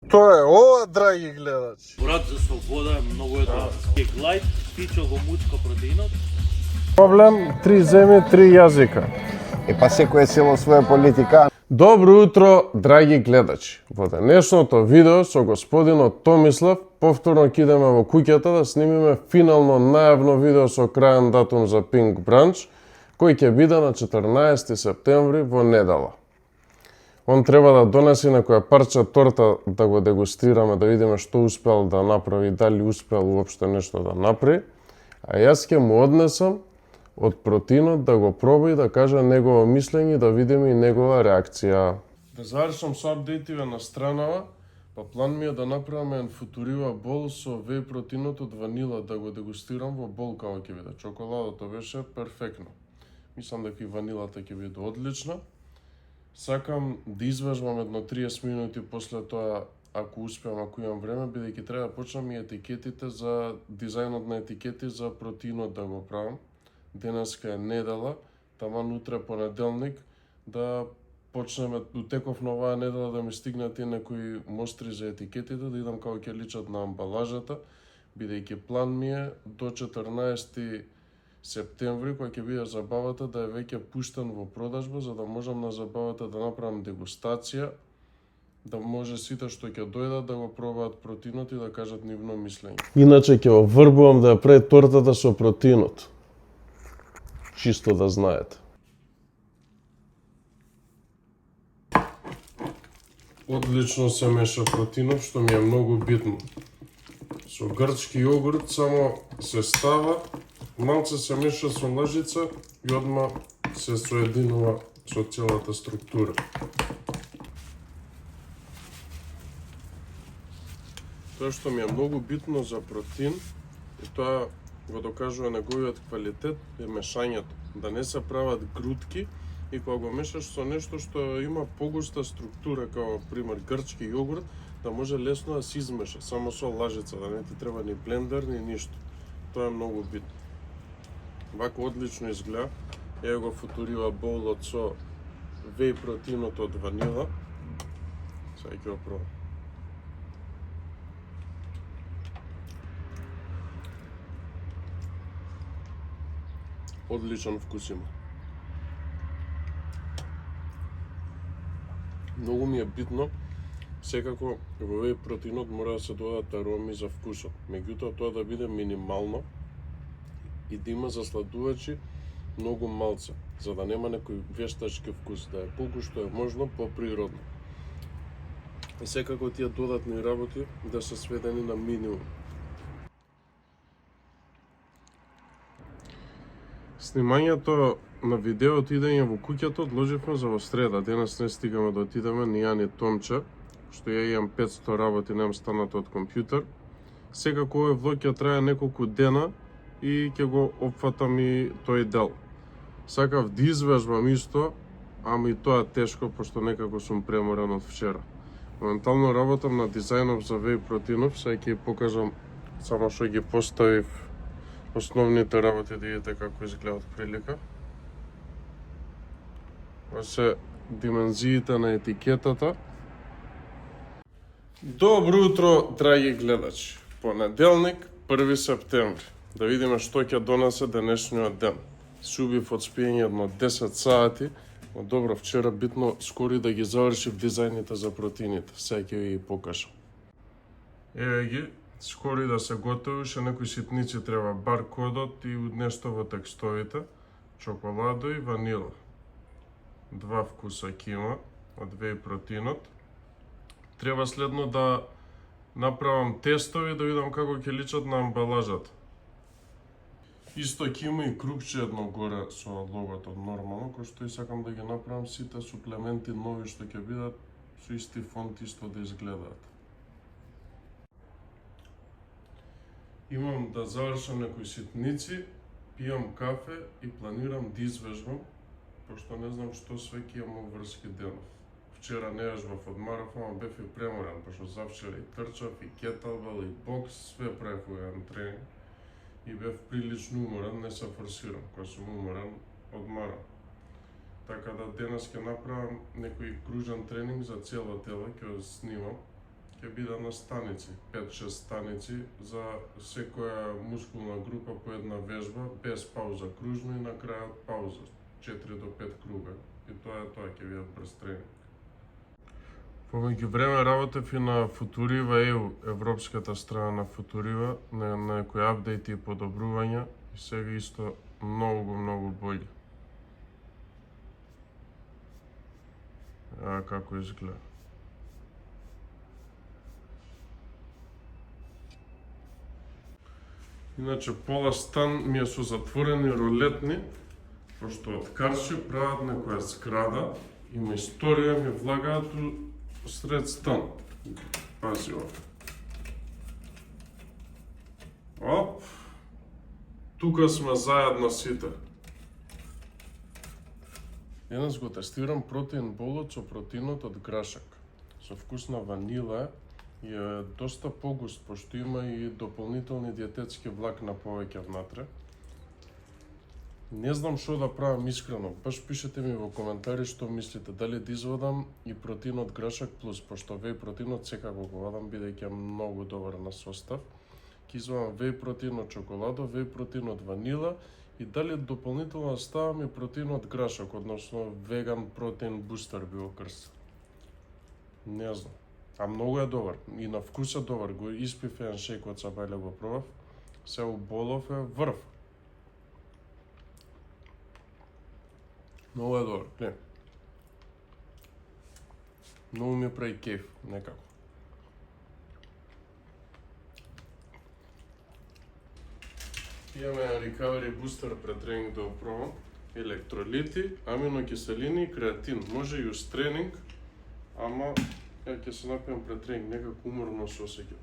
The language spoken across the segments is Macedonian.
Тоа е ова, драги гледачи. Брат за слобода е многу едно. Глайд, пичо го муцко протеинот. Проблем, 3 земји, 3 јазика. И па секој е село своја политика. Добро утро, драги гледачи. Во денешното видео со господинот Томислав повторно ќе идеме во куќата да снимиме финално најавно видео со крајен датум за Pink Branch, кој ќе биде на 14 септември во недела. Он треба да донеси некоја парче торта да го дегустираме, да видиме што успел да направи, дали успел уопште нешто да направи, а јас ќе му однесам од протеинот да го проба и да каже негово мислење и да видиме и негова реакција. Да завршам со апдейтиве на странава, па план ми е да направиме еден футурива бол со веј протеинот од ванила, да го дегустирам во бол како ќе биде. Чоколадото беше перфектно. Мислам дека и ванилата ќе биде одлична. Сакам да изважбам едно 30 минути после тоа, ако успеам, ако имам време, бидејќи треба да почнам и етикетите за дизајнот на етикети за протеинот да го правам. Денеска е недела, таман утре понеделник, да почнеме у теков на оваа недела да ми стигнат и некои мостри за етикетите, да идам како ќе личат на амбалажата, бидејќи план ми е до 14 септември, која ќе биде забавата, да е веќе пуштен во продажба, за да можам на забавата да направам дегустација, да може сите што ќе дојдат да го пробаат протеинот и да кажат нивно мислење. Иначе ќе го врбувам да ја прави тортата со протеинот. Чисто да знаете. Одлично се меша протеинот, што ми е многу битно. Со грчки јогурт само се става, малце се меша со лажица и одма се соединува со целата структура. Тоа што ми е многу битно за протеин, и тоа го докажува неговиот квалитет, е мешањето. Да не се прават грудки и кога го мешаш со нешто што има погуста структура, како пример грчки јогурт, да може лесно да се измеша, само со лажица, да не ти треба ни блендер, ни ништо. Тоа е многу битно. Вако одлично изгледа. Ево го футурива болот со веј протеинот од ванила. Сега ќе го пробам. Одличен вкус има. Многу ми е битно, секако во веј протеинот мора да се додадат ароми за вкусот. Меѓутоа тоа да биде минимално и да има засладувачи многу малце, за да нема некој вештачки вкус, да е колку што е можно поприродно. И секако тие додатни работи да се сведени на минимум. Снимањето на видеото идење во куќата одложивме за во среда. Денес не стигаме да отидеме ни ја ни Томче, што ја имам 500 работи, немам станато од компјутер. Секако овој влог ќе трае неколку дена и ќе го опфатам и тој дел. Сакав да извежбам исто, ама и тоа тешко, пошто некако сум преморен од вчера. Моментално работам на дизајнов за веј протеинов, сега ќе покажам само што ги поставив основните работи, да видите како изгледат прилика. Ова се димензиите на етикетата. Добро утро, драги гледачи. Понеделник, 1 септември. Да видиме што ќе донесе денешниот ден. Се убив од спиење едно 10 сати, но добро, вчера битно скори да ги завршив дизајните за протеините. Сега ќе ви ги покажам. Еве ги, скори да се готови, ше некои ситници треба, баркодот и нешто во текстовите, чоколадо и ванила. Два вкуса ќе има од веј протеинот. Треба следно да направам тестови, да видам како ќе личат на амбалажата. Исто ќе има и кругче едно горе со логото нормално, кој што и сакам да ги направам сите суплементи нови што ќе бидат со исти фонт, исто да изгледаат. Имам да завршам некои ситници, пијам кафе и планирам да извежбам, пошто не знам што све ќе имам врски денов. Вчера не вежбав од марафон, ама бев и преморен, пошто завчера и трчав, и кетелбел, и бокс, све правев во еден тренинг. И бев прилично уморен, не се форсирам, кога сум уморен, одмарам. Така да денес ќе направам некој кружен тренинг за цело тело, ќе го снимам. ќе биде на станици, 5-6 станици за секоја мускулна група по една вежба, без пауза кружно и на крајот пауза, 4 до 5 круга. И тоа ќе биде брз тренинг. По меѓувреме работев и на Футурива EU, европската страна на Футурива, на некои апдејти и подобрувања, и сега исто многу боље. Како изгледа. Иначе пола стан ми е со затворени ролетни, пошто од карши прават некоја зграда и ме историја ми влагаат сред стан. Пази ова. Оп! Тука сме заедно сите. Денес го тестирам протеин болот со протеинот од грашак. Со вкус на ванила и е доста погуст, пошто има и дополнителни диететски влакна повеќе внатре. Не знам што да правам искрено, баш пишете ми во коментари што мислите, дали да извадам и протеин од грашак плюс, пошто веј протеинот секако го вадам, бидејќи е многу добар на состав. Ќе извадам веј протеин од чоколадо, веј протеин од ванила и дали дополнително ставам и протеин од грашак, односно веган протеин бустер би го крстил. Не знам. А многу е добар. И на вкус е добар. Го испив еден шејк од сабајле го пробав. Се уболов е врв. Многу е добар. Не. Многу ми прави кеф, некако. Имаме Recovery Booster пред тренинг да опробам. Електролити, аминокиселини и креатин. Може и уз тренинг, ама ја ќе се напијам пред тренинг, некако уморно се осеќам.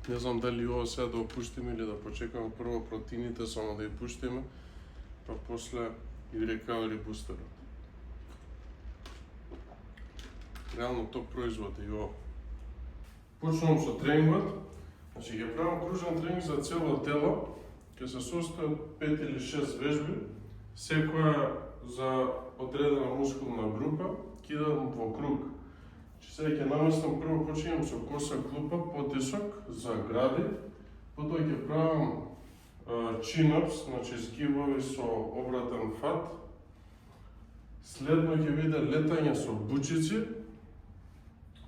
Не знам дали ова сега да опуштиме или да почекаме прво протеините само да ја пуштиме, па после и Recovery Booster. Реално топ производ е и ова. Почнувам со тренингот. Значи ќе правам кружен тренинг за цело тело, ќе се состои од 5 или 6 вежби, секоја за одредена мускулна група, ќе идам во круг. Че сега ќе наместам, прво починам со коса клупа, потисок за гради, потоа ќе правам chin-ups, значи згибови со обратен фат. Следно ќе биде летање со бучици,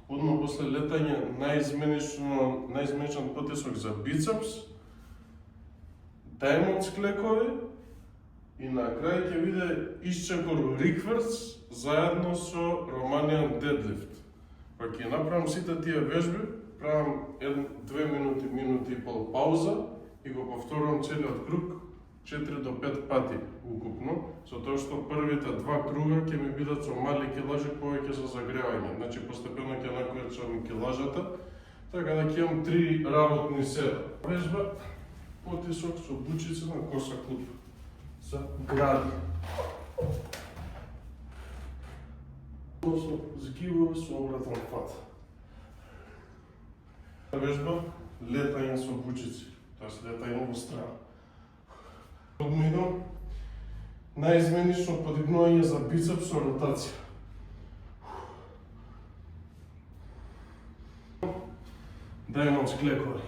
одма после летање најизменичен потисок за бицепс, diamond склекови и на крај ќе биде исчекор рикверс заедно со Romanian deadlift. Па ќе направам сите тие вежби, правам 2 минути, минути и пол пауза и го повторувам целиот круг 4 до 5 пати укупно, со тоа што првите 2 круга ќе ми бидат со мали килажи повеќе за загревање. Значи постепено ќе накојачам килажата, така да ќе имам 3 работни сета. Вежба, потисок со бучици на коса клуп за гради. Со згибови со обратен фат. Вежба, летање со бучици, тоест летање во страна. Одминам најизменично подигнување за бицепс со ротација. Diamond склекови.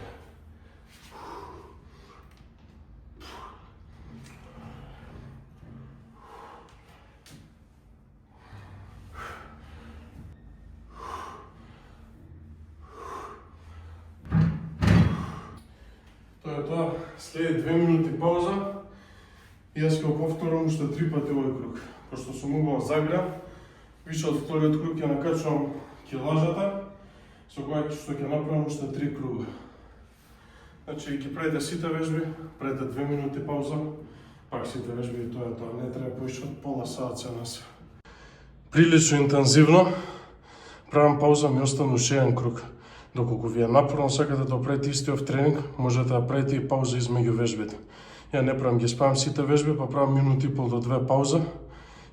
Тоа е тоа, следи 2 минути пауза. И јас ќе го повторам уште 3 пати овој круг. Пошто сум убаво загрев, више од вториот круг ќе накачувам килажата, со која што ќе направам уште 3 круга. Значи ќе правите сите вежби, правите 2 минути пауза, пак сите вежби и тоа е тоа, не треба поише од пола саат се нас. Прилично интензивно, правам пауза, ми остану уште еден круг. Доколку ви е напорно сакате да правите истиот тренинг, можете да правите и пауза измеѓу вежбите. Ја не правам, ги спавам сите вежби, па правам минути и пол до 2 пауза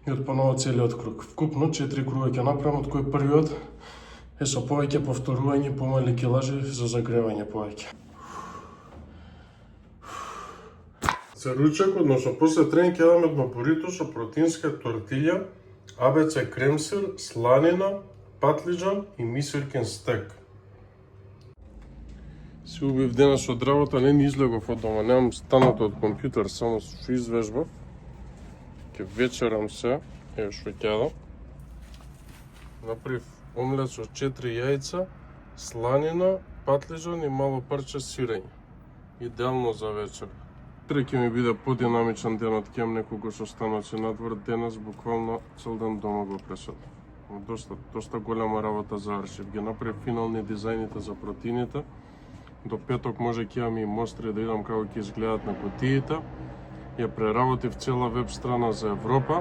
и отпонова целиот круг. Вкупно 4 круга ќе направам, од кој првиот е со повеќе повторување, помали килажи за загревање повеќе. За ручек, односно после тренинг ќе дам едно бурито со протеинска тортилја АБЦ кремсир, сланина, патлиџан и мисиркен стек. Се убив денес од работа, не ни излегов од дома, немам станото од компјутер, само што извежбав. Ке вечерам се, еве што ќе јадам. Направив омлет со 4 јајца, сланина, патлиџан и мало парче сирење. Идеално за вечер. Утре ќе ми биде подинамичен денот, ќе имам неколку состаноци надвор. Денес буквално цел ден дома го преседав. Доста голема работа завршив. Ги направив финални дизајните за протеините. До петок може ќе имам и мостри да видам како ќе изгледат на кутиите. Ја преработив цела веб страна за Европа,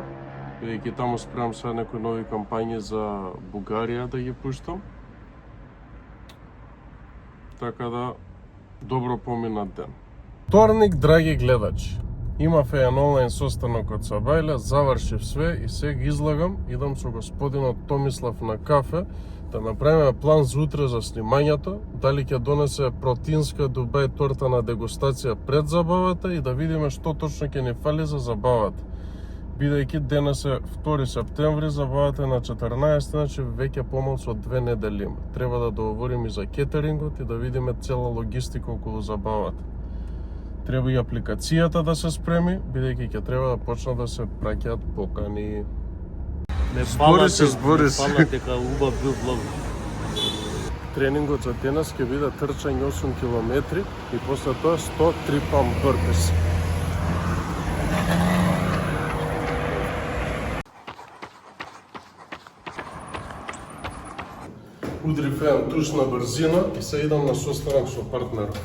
бидејќи таму спремам сега некои нови кампањи за Бугарија да ги пуштам. Така да, добро поминат ден. Вторник, драги гледачи, имав еден онлайн состанок од Сабајле, завршив све и сега излагам, идам со господинот Томислав на кафе, да направиме план за утре за снимањето, дали ќе донесе протеинска Дубај торта на дегустација пред забавата и да видиме што точно ќе ни фали за забавата. Бидејќи денес е 2 септември, забавата е на 14, значи веќе помалку од 2 недели има. Треба да договориме и за кетерингот и да видиме цела логистика околу забавата. Треба и апликацијата да се спреми, бидејќи ќе треба да почнат да се праќаат покани. Збори се. Дека убав бил влог. Тренингот за денес ќе биде трчање 8 километри и после тоа 103 памп бърпис. Удрив еден туш на брзина и се идам на состанок со партнерот.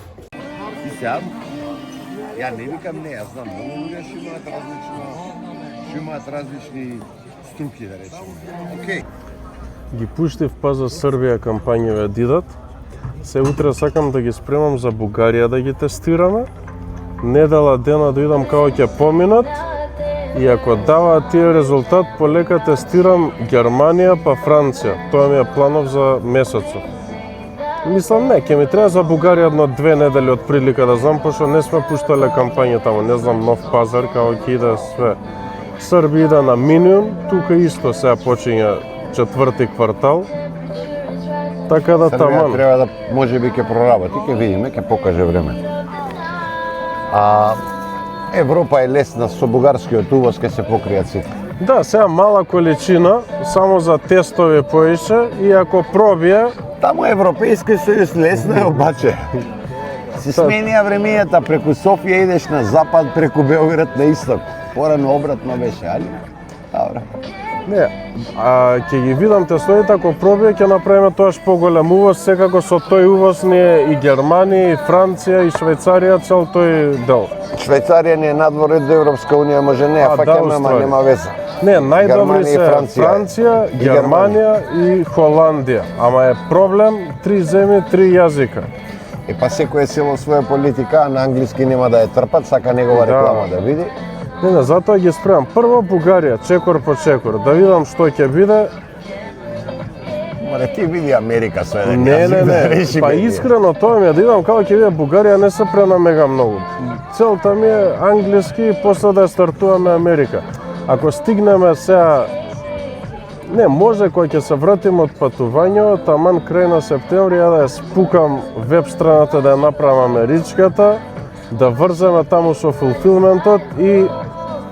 И сега, ја не викам не, јас знам, многу луѓе што имаат различни струки, да речеме. Океј. Ги пуштив па за Србија кампањиве дидат. Се утре сакам да ги спремам за Бугарија да ги тестираме. Недела дена да видам како ќе поминат. И ако даваат тие резултат, полека тестирам Германија па Франција. Тоа ми е планов за месецот. Мислам не, ќе ми треба за Бугарија едно 2 недели од прилика да знам, пошто не сме пуштале кампања таму, не знам нов пазар како ќе иде све. Србија иде на минимум, тука исто сега почиња 4ти квартал. Така да таман. Србија треба да можеби ќе проработи, ќе видиме, ќе покаже времето. А Европа е лесна, со бугарскиот увоз ќе се покријат сите. Да, сега мала количина, само за тестови поише и ако пробие. Таму Европејски сојуз лесно е, обаче. Се сменија времењата, преку Софија идеш на запад, преку Белград на исток. Порано обратно беше, али? Добро. Не, ќе ги видам тестовите, ако пробие ќе направиме тоаш поголем увоз, секако со тој увоз ни е и Германија, и Франција, и Швајцарија, цел тој дел. Швајцарија не е надвор од Европска унија, може не, фаќаме, ама нема веза. Не, најдобри се Франција, Германија и Холандија. Ама е проблем 3 земји, 3 јазика. И па секој село своја политика, на англиски нема да ја трпат, сака негова реклама да види. Не, затоа ги спремам. Прво Бугарија, чекор по чекор, да видам што ќе биде. Море ти види Америка со еден Не, јазик да не, реши. па искрено тоа ми е да видам како ќе биде Бугарија, не се пренамега многу. Целта ми е англиски и после да стартуваме Америка. Ако стигнеме сега, не, може кој ќе се вратиме од патувањето, таман крај на септември ја да ја спукам веб страната да ја направам америчката, да врземе таму со фулфилментот и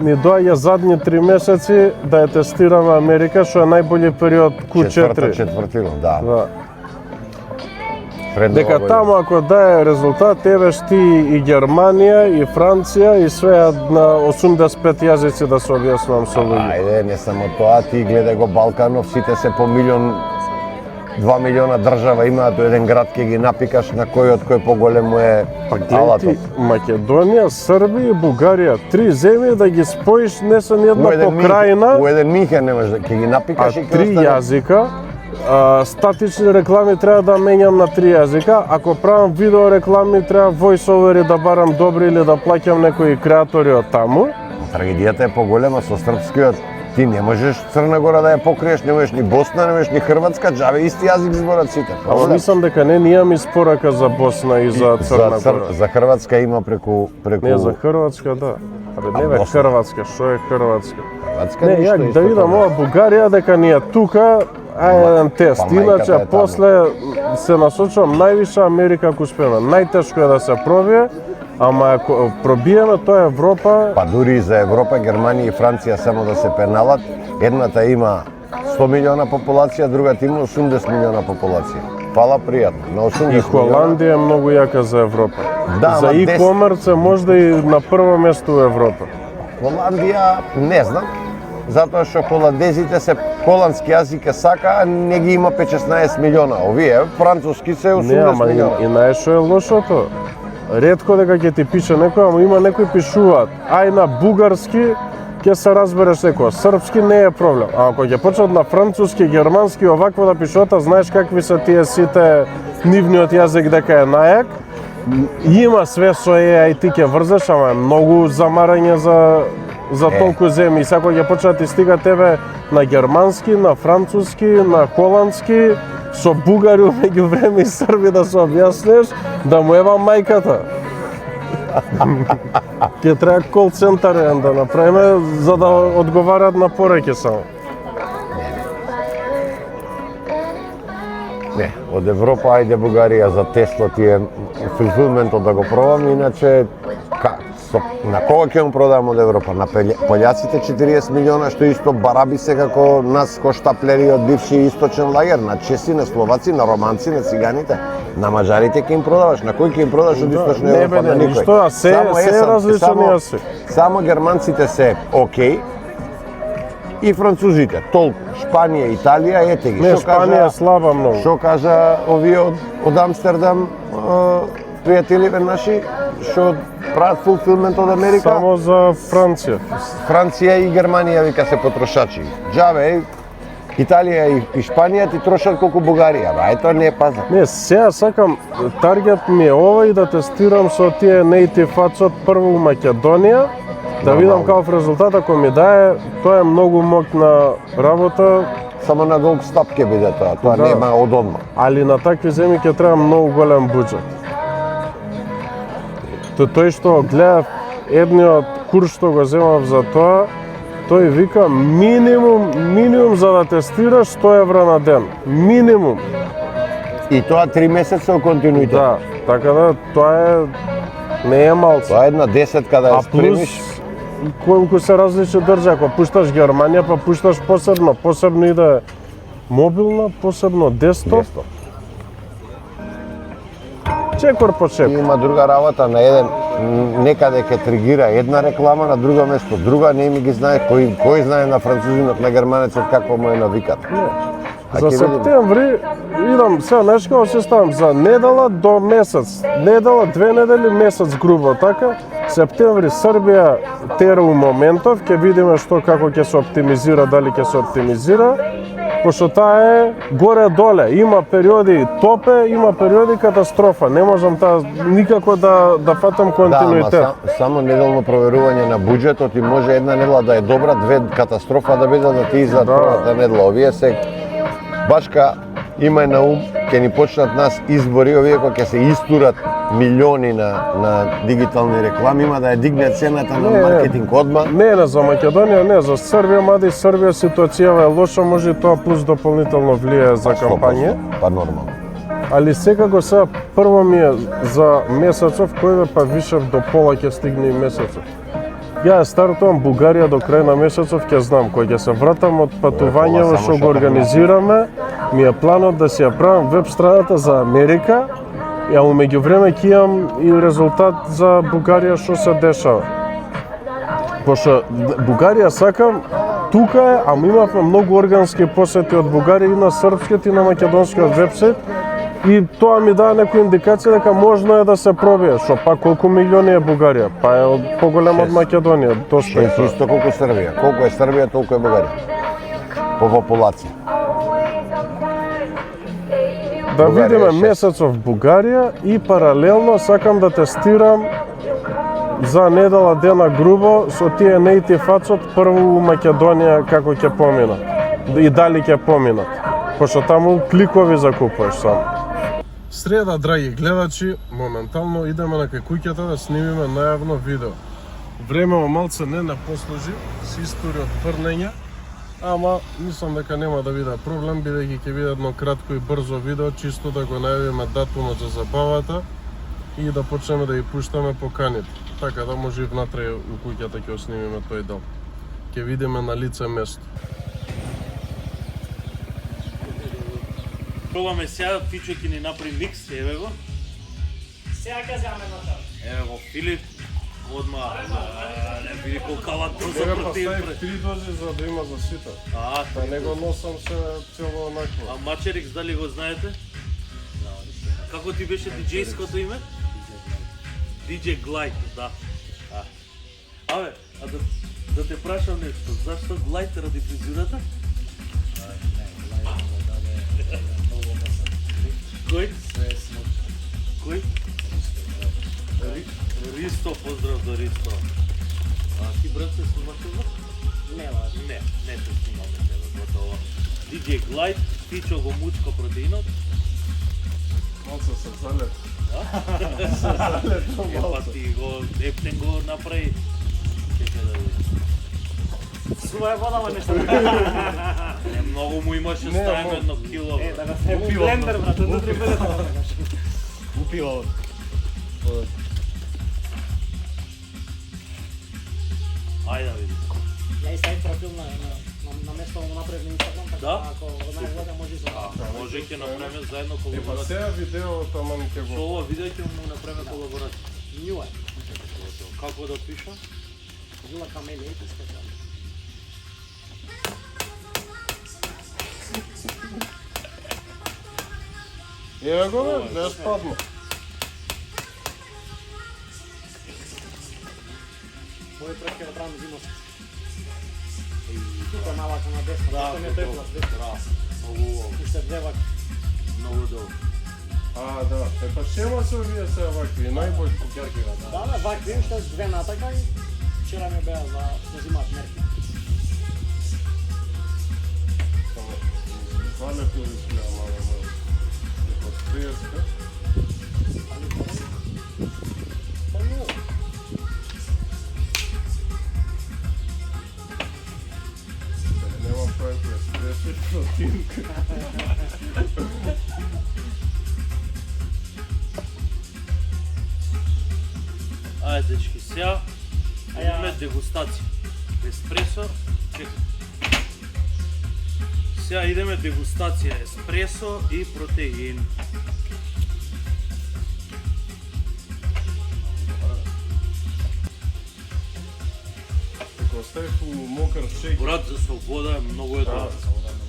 ни доаѓа задни 3 месеци да ја тестираме Америка, што е најбољи период Q4. Четвртина, да. Да. Пред Дека Нова година. таму ако дае резултат, евеш ти и Германија, и Франција, и све на 85 јазици да се објаснувам со луѓе. Ајде, не само тоа, ти гледај го Балканов, сите се по милион, 2 милиона држава имаат во еден град, ќе ги напикаш на кој од кој поголем му е алатот. Македонија, Србија и Бугарија, 3 земји да ги споиш, не се ни една покрајна, Во еден Минхен немаш да ќе ги а напикаш и 3 јазика. Статични реклами треба да менјам на 3 јазика. Ако правам видео реклами, треба voice-overi да барам добри или да плаќам некои креатори од таму. Трагедијата е поголема со српскиот. Ти не можеш Црна Гора да ја покриеш, не можеш ни Босна, не можеш ни Хрватска, џабе исти јазик зборат сите. Ама мислам дека не имам испорака за Босна и за Црна Гора. За Хрватска има преку Не, за Хрватска, да. Абе, не бе, Босна? Хрватска, што е Хрватска? Хрватска Не, ништо ја исто да видам тоа. ова Бугарија дека ни е тука, еден тест. па мајката Иначе е таму. после се насочувам највише Америка ако успееме. Најтешко е да се пробие, ама ако пробиеме тоа е Европа. Па дури и за Европа, Германија и Франција само да се пеналат, едната има 100 милиона популација, другата има 80 милиона популација. Фала пријатно. На 80 И Холандија е многу јака за Европа. Да, за ама e-commerce е можда и на прво место у Европа. Холандија не знам, затоа што холандезите се холандски јазик е сака, а не ги има 5-16 милиона. Овие француски се 80 Не, ама и милиона. знаеш што е лошото? Ретко дека ќе ти пише некој, ама има некои пишуваат. Ај на бугарски ќе се разбереш некој. Српски не е проблем. А ако ќе почнат на француски, германски овакво да пишуваат, а знаеш какви се тие сите нивниот јазик дека е најак, има све со AI ти ќе врзеш, ама е многу замарање за толку земји. И сега ќе почнат ти стига тебе на германски, на француски, на холандски, со бугари меѓу време и срби да се објасниш, да му ева мајката. Ќе треба кол центар да направиме за да одговарат на пораки само. Не, од Европа ајде Бугарија за Тесла ти е фулфилментот да го пробам, иначе на кога ќе му продавам од Европа? На пољаците 40 милиона, што исто бараби се како нас коштаплери од бивши источен лагер, на чеси, на словаци, на романци, на циганите. На мажарите ќе им продаваш, на кој ќе им продаваш од источна не Европа? бе, На никој. ништо, а се е различен јазик. Само германците се окей, и французите, толку. Шпанија, Италија, ете ги. Не, Што Шпанија е слаба многу. Што кажа овие од Амстердам, пријателиве наши, што прават фулфилмент од Америка? Само за Франција. Франција и Германија вика се потрошачи. Џабе, Италија и Шпанија ти трошат колку Бугарија, бе, ето не е пазар. Не, сега сакам, таргет ми е ова и да тестирам со тие native фацот прво у Македонија, да видам каков резултат, ако ми дае, тоа е многу моќна работа, Само на голг стап ќе биде тоа Да. нема од одма. али на такви земји ќе треба многу голем буџет. Тој што гледав едниот курс што го земав за тоа, тој вика минимум за да тестираш 100 евра на ден. Минимум. И тоа 3 месеца во континуитет. Да, така да тоа е не е малце. Тоа е една десетка да ја А спремиш. плюс колку се различни држави, ако пушташ Германија, па пушташ посебно и да е мобилна, посебно десктоп. Чекор по чекор. Има друга работа, на еден некаде ќе тригира една реклама, на друго место друга, не ми ги знае кој знае на французинот, на германецот какво му е навикат. А За ќе видиме. септември идам сега нешто како се ставам за недела до месец. Недела, 2 недели, месец грубо така. Септември Србија тера у моментов, ќе видиме што како ќе се оптимизира, дали ќе се оптимизира. Пошто таа е горе-доле, има периоди топе, има периоди катастрофа. Не можам таа никако да фатам континуитет. Да, ама само неделно проверување на буџетот и може една недела да е добра, две катастрофа да биде да ти излад првата недела. Овие се башка имај на ум, ќе ни почнат нас избори, овие кои ќе се истурат милиони на дигитални реклами, има да ја дигне цената на маркетинг одма. Не, за Македонија, не, за Србија, мада и Србија ситуацијава е лоша, може и тоа плюс дополнително влијае за кампање. Па нормално. Али секако сега прво ми е за месецов, кој бе па вишев до пола ќе стигне и месецов. Ја стартувам Бугарија до крај на месецов, ќе знам кој ќе се вратам од патувањето што го организираме. Ми е планот да си ја правам веб страната за Америка, ја умеѓу време ќе имам и резултат за Бугарија што се дешава. Пошто Бугарија сакам, тука е, ама имавме многу органски посети од Бугарија и на српскиот и на македонскиот вебсайт. И тоа ми дава некоја индикација дека можно е да се пробие, што па колку милиони е Бугарија, па е поголем од Македонија, доста е тоа. Исто колку Србија. Колку е Србија, толку е Бугарија. По популација. Да Бугарија видиме е шест. месецов Бугарија и паралелно сакам да тестирам за недела дена грубо со тие native фацот прво у Македонија како ќе поминат и дали ќе поминат, пошто таму кликови закупуваш само. Среда, драги гледачи, моментално идеме на кај куќата да снимиме најавно видео. Времево малце не послужи, се истори од тврнење, ама мислам дека нема да биде проблем, бидејќи ќе биде едно кратко и брзо видео, чисто да го најавиме датумот за забавата и да почнеме да ја пуштаме поканите. Така да може и внатре у куќата ќе снимиме тој дел. Ќе видиме на лице место. Пробаме сега, Фичо ќе ни направи микс, еве го. Сега ќе земаме на тоа. Еве го Филип, одма, не види колка латно за Сега протеин. поставив 3 дози за да има за сите. Да не го носам се цело онакво. А Мачерикс дали го знаете? Како ти беше диџејското име? DJ Glide, да. Абе, да те прашам нешто, зашто Glide ради фризурата? Кој? Кој? Ристо, поздрав до Ристо. Ти брат се снимаш това? Не се снимаме тебе, готово. DJ Glide, Фичо го мучка протеинот. Малце се залет. Па ти го, Ептен го направи. Чекай да видим. Сува вода во нешто. Многу му имаше ставено едно кило. Да го ставим у блендер, брат, внутри бъде тоа. Упиво. Ајде да видим. Ја и ставим профил на место да го направим на Инстаграм, така Да? ако го најгледа може и за тоа. Може ќе направиме заедно Па колаборација. сега видео таман ќе Со го... ова видео ќе му направиме колаборација. Њуа. Како да пиша? Вила камелија и така. Еве го бе, да спадна. Мој пред ќе да правам зимот. Тука малако на десно, што не тепла, Многу убаво. уште девак. Многу добро. Да. Па шема се овие се вакви, најбољи кукерки. Да, вакви уште две натака и вчера ми беа за да зимаат мерки. Фале пилишки, ама како пријеска. Па не. Нема проект, преси протинка. Ајде дечки, сега Аја. имаме дегустација. Еспресо, чекай. Сега идеме дегустација еспресо и протеин. Ако оставив у мокар шејк, Брат, за слобода е многу е добро.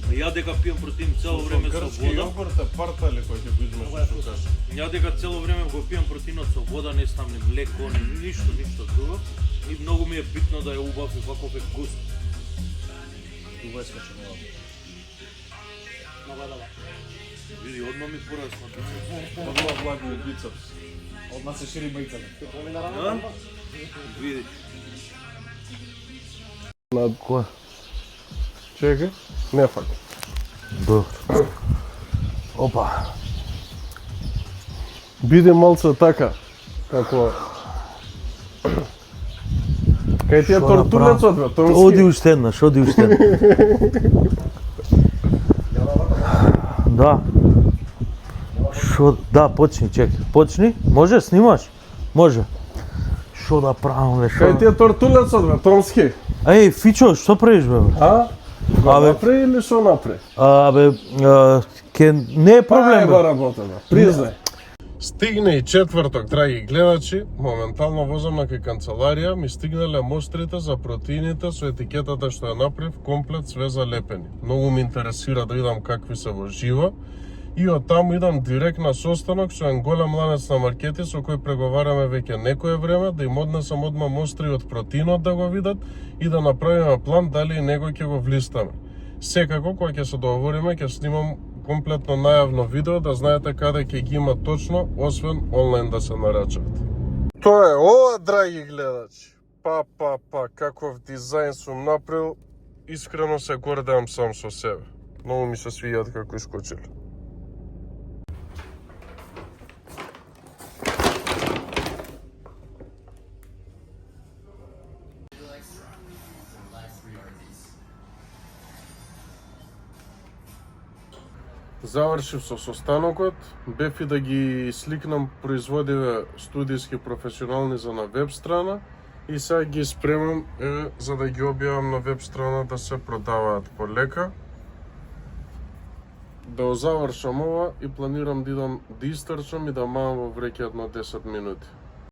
Ја дека пијам протеин цело време со грчки вода. јогурт е парта ли кој ќе го измеш што кажеш? Ја дека цело време го пијам протеинот со вода, не стам ни млеко, ни ништо друго. И многу ми е битно да е убав и каков е вкус. Много е добро. Види, одма ми порасна бицепс. Одма влаги бицепс. Од нас се шири мајцата. Ти помина А? рано? Види. Кој? Чекај, не фак. Добро. Опа. Биде малце така, како... Кај ти е Шо тортулецот, бе, томски. Оди уште еднаш, оди уште еднаш. Да. Шо, да, почни, чекай. Почни? Може, снимаш? Може. Шо да правам, бе, Кај ти шо? е тортулецот, бе, Томски. Еј, Фичо, што правиш, бе? А? Го Абе. направи или шо направи? Ке не е проблем, Право бе. работа, бе, признај. Стигне и четврток, драги гледачи. Моментално возам кај канцеларија, ми стигнале мострите за протеините со етикетата што ја направив, комплет све залепени. Многу ме интересира да видам какви се во живо. И од таму идам директ на состанок со еден голем ланец на маркети со кој преговараме веќе некое време, да им однесам одма мостри од протеинот да го видат и да направиме план дали и него ќе го влистаме. Секако, кога ќе се договориме, ќе снимам комплетно најавно видео, да знаете каде ќе ги има точно, освен онлайн да се нарачат. Тоа е ова, драги гледачи. Па, каков дизајн сум направил, искрено се гордеам сам со себе. Многу ми се свијат како искочили. Завршив со состанокот, бев и да ги сликнам производиве студиски професионални за на веб страна и сега ги спремам за да ги објавам на веб страна да се продаваат полека. Да завршам ова и планирам да идам да истрчам и да мавам во вреќа на 10 минути.